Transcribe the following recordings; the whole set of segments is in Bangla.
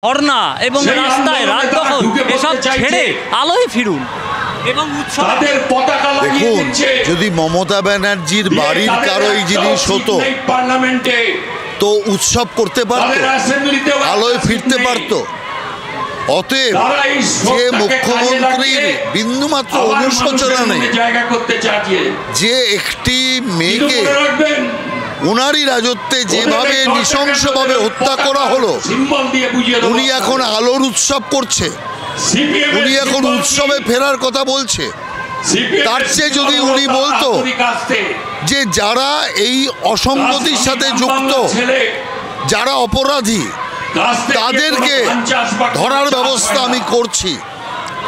ধর্না এবং রাস্তায় রাত দখল এসব ছেড়ে আলোয় ফিরুন এবং দেখুন, যদি মমতা ব্যানার্জির বাড়ির কারো এই জিনিস হতো তো উৎসব করতে পারত, আলোয় ফিরতে পারত। অতএব যে মুখ্যমন্ত্রীর বিন্দুমাত্র অনুশোচনা নেই যে একটি মেয়েকে উনারই রাজত্বে যেভাবে নৃশংসভাবে হত্যা করা হলো, উনি এখন আলোর উৎসব করছে, উনি এখন উৎসবে ফেরার কথা বলছে। তার চেয়ে যদি উনি বলতো যে যারা এই অসঙ্গতির সাথে যুক্ত, যারা অপরাধী, তাদেরকে ধরার ব্যবস্থা আমি করছি,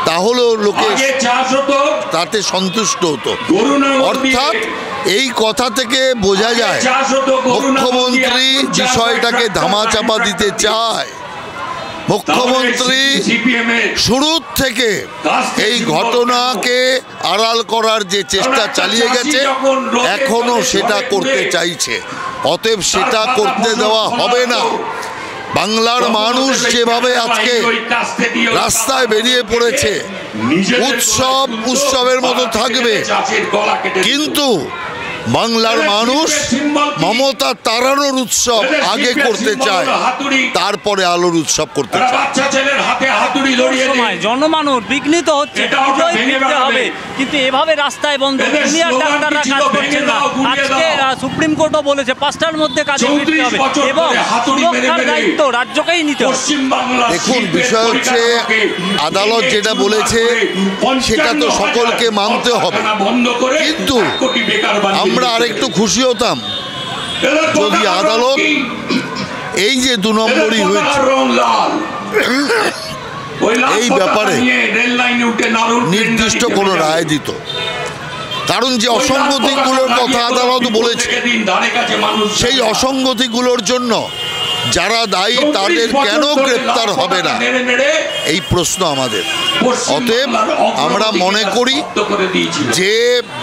তাহলে লোকে তাতে সন্তুষ্ট হতো। অর্থাৎ এই কথা থেকে বোঝা যায় মুখ্যমন্ত্রী বিষয়টাকে ধামাচাপা দিতে চায়। মুখ্যমন্ত্রী শুরুর থেকে এই ঘটনাকে আড়াল করার যে চেষ্টা চালিয়ে গেছে, এখনো সেটা করতে চাইছে। অতএব সেটা করতে দেওয়া হবে না। বাংলার মানুষ যেভাবে আজকে রাস্তায় বেরিয়ে পড়েছে, উৎসবের মতো থাকবে, কিন্তু বাংলার মানুষ মমতা তাড়ানোর উৎসব আগে করতে চায়, তারপরে আলোর উৎসব করতে চায়। জনমানুষ বিঘ্নিত হচ্ছে, হবে, কিন্তু এভাবে রাস্তায় বন্ধ, জুনিয়র ডাক্তাররা কাজ করছেন না। আজকে সুপ্রিম কোর্টও বলেছে 5টার মধ্যে কাজে ফিরতে হবে এবং সুরক্ষার দায়িত্ব রাজ্যকেই নিতে হবে। দেখুন, বিষয় হচ্ছে আদালত যেটা বলেছে সেটা তো সকলকে মানতে হবে, কিন্তু আমরা আরেকটু খুশি হতাম যদি আদালত এই যে 2 নম্বরই হয়েছে এই ব্যাপারে নির্দিষ্ট কোনো রায় দিত। কারণ যে অসঙ্গতিগুলোর কথা আদালত বলেছে, সেই অসঙ্গতিগুলোর জন্য যারা দায়ী তাদের কেন গ্রেপ্তার হবে না, এই প্রশ্ন আমাদের। অতএব আমরা মনে করি যে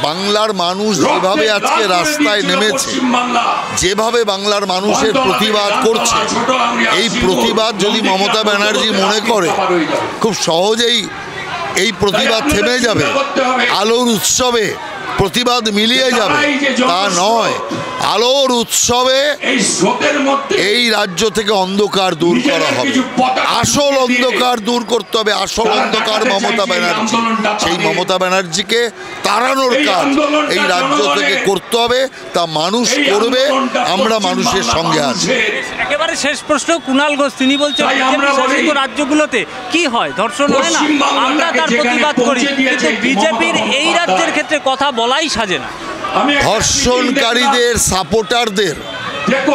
বাংলার মানুষ যেভাবে আজকে রাস্তায় নেমেছে, যেভাবে বাংলার মানুষের প্রতিবাদ করছে, এই প্রতিবাদ যদি মমতা ব্যানার্জি মনে করে খুব সহজেই এই প্রতিবাদ থেমে যাবে, আলোর উৎসবে প্রতিবাদ মিলিয়ে যাবে, তা নয়। আলোর উৎসবে এই রাজ্য থেকে অন্ধকার দূর করা হবে, আসল অন্ধকার দূর করতে হবে। আসল অন্ধকার মমতা ব্যানার্জি, সেই মমতা ব্যানার্জিকে তাড়ানোর কাজ এই রাজ্য থেকে করতে হবে। তা মানুষ করবে, আমরা মানুষের সঙ্গে আছি। একেবারে শেষ প্রশ্ন, কুণাল ঘোষ তিনি বলছেন রাজ্যগুলোতে কি হয়, ধর্ষণ হয় না, আমরা তার প্রতিবাদ করি, কিন্তু বিজেপির এই রাজ্যের ক্ষেত্রে কথা বলাই সাজে না। ধর্ষণকারীদের সাপোর্টারদের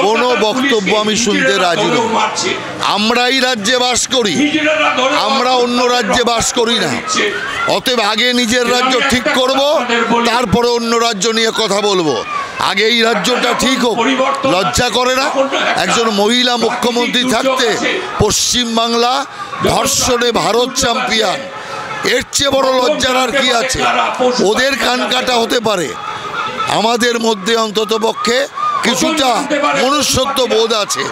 কোনো বক্তব্য আমি শুনতে রাজি নই। আমরা এই রাজ্যে বাস করি, আমরা অন্য রাজ্যে বাস করি না। অতএব আগে নিজের রাজ্য ঠিক করব, তারপরে অন্য রাজ্য নিয়ে কথা বলবো। আগে এই রাজ্যটা ঠিক হোক। লজ্জা করে না একজন মহিলা মুখ্যমন্ত্রী থাকতে? পশ্চিমবাংলা ধর্ষণে ভারত চ্যাম্পিয়ন, এর চেয়ে বড় লজ্জার আর কি আছে? ওদের কান কাটা হতে পারে, আমাদের মধ্যে অন্তত পক্ষে কিছুটা মনুষ্যত্ব বোধ আছে।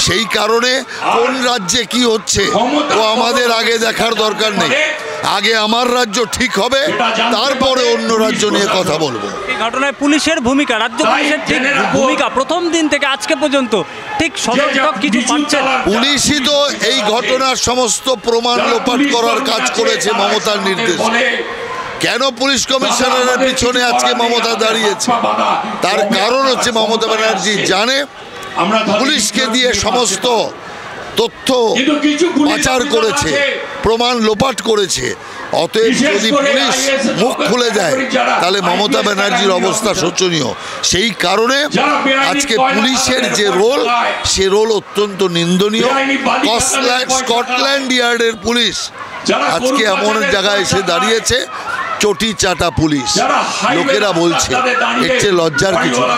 সেই কারণে কোন রাজ্যে কি হচ্ছে ও আমাদের আগে দেখার দরকার নেই। আগে আমার রাজ্য ঠিক হবে, তারপরে অন্য রাজ্য নিয়ে কথা বলবো। এই ঘটনায় পুলিশের ভূমিকা, রাজ্য পুলিশের ঠিক ভূমিকা প্রথম দিন থেকে আজকে পর্যন্ত ঠিক সদর্থক কিছু পাচ্ছে। পুলিশই তো এই ঘটনার সমস্ত প্রমাণ লোপাট করার কাজ করেছে মমতার নির্দেশে। কেন পুলিশ কমিশনারের পিছনে আজকে মমতা দাঁড়িয়েছে? তার কারণ হচ্ছে মমতা ব্যানার্জি জানে পুলিশকে দিয়ে সমস্ত তথ্য পাচার করেছে, প্রমাণ লোপাট করেছে। অতএব যদি পুলিশ মুখ খুলে দেয় তাহলে মমতা ব্যানার্জির অবস্থা শোচনীয়। সেই কারণে আজকে পুলিশের যে রোল, সে রোল অত্যন্ত নিন্দনীয়। স্কটল্যান্ড ইয়ার্ডের পুলিশ আজকে এমন জায়গায় এসে দাঁড়িয়েছে, চটি চাটা পুলিশ, লোকেরা বলছে। এর চেয়ে লজ্জার কিছু না।